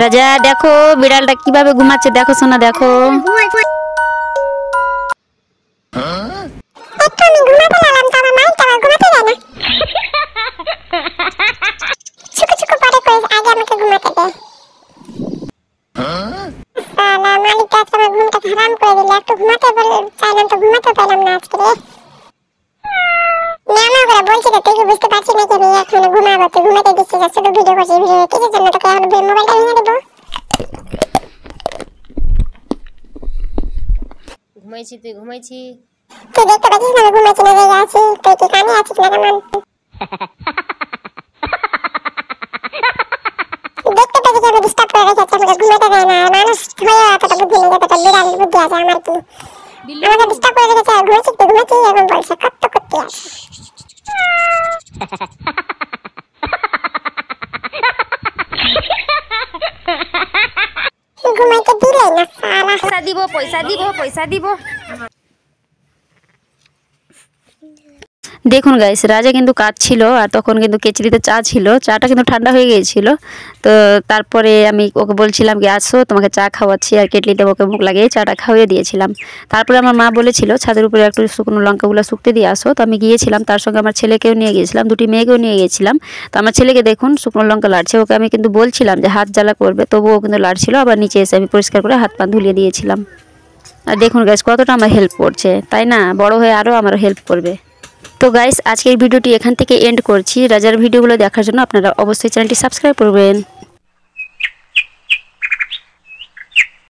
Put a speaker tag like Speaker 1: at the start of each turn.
Speaker 1: রাজা দেখো বিড়ালটা কিভাবে ঘুমাচ্ছে, দেখো সোনা দেখো।
Speaker 2: বলছি না তুই বুঝতে পারছিস না কি আমি এখন ঘুমাবো, তুই ঘুমাতে দিচ্ছিস আর শুধু ভিডিও করছিস। ভিডিও কিসের জন্য তোকে এখন মোবাইলটা ভেঙে দেবো?
Speaker 3: ঘুমাইছি তুই ঘুমাইছি
Speaker 2: তুই দেখতে পাচ্ছিস না আমি ঘুমাচ্ছি না, জেগে আছি। তুই কি কানে আছিস না কেমন? দেখতে পাচ্ছিস আমি ডিস্টার্ব করে রেখেছি, আমাকে ঘুমাতে দেয় না। মানুষ হয়ে এতটা বুদ্ধি নেই যতটা বিড়াল বুদ্ধি আছে আমার। কি আমাকে ডিস্টার্ব করে রেখেছে, ঘুমাচ্ছি তুই ঘুমাচ্ছিস এখন বলছে কত করতে আছে। ঘুমাইতে দিলে না সালা।
Speaker 3: পয়সা দিব
Speaker 1: দেখুন গাইস, রাজা কিন্তু কাঁদছিল আর তখন কিন্তু কেচলিতে চা ছিল, চাটা কিন্তু ঠান্ডা হয়ে গিয়েছিল। তো তারপরে আমি ওকে বলছিলাম কি আসো তোমাকে চা খাওয়াচ্ছি, আর কেটলিতে ওকে মুখ লাগিয়ে চাটা খাইয়ে দিয়েছিলাম। তারপরে আমার মা বলেছিল ছাদের উপরে একটু শুকনো লঙ্কাগুলো শুকতে দিয়ে আসো, তো আমি গিয়েছিলাম, তার সঙ্গে আমার ছেলেকেও নিয়ে গিয়েছিলাম, দুটি মেয়েকেও নিয়ে গিয়েছিলাম। তো আমার ছেলেকে দেখুন শুকনো লঙ্কা লাড়ছে, ওকে আমি কিন্তু বলছিলাম যে হাত জ্বালা করবে, তবুও কিন্তু লাড়ছিল। আবার নিচে এসে আমি পরিষ্কার করে হাত পা ধুলিয়ে দিয়েছিলাম। আর দেখুন গাইস কতটা আমার হেল্প করছে, তাই না? বড় হয়ে আরও আমার হেল্প করবে। তো গাইস আজকের ভিডিওটি এখান থেকে এন্ড করছি। রাজার ভিডিওগুলো দেখার জন্য আপনারা অবশ্যই চ্যানেলটি সাবস্ক্রাইব করবেন।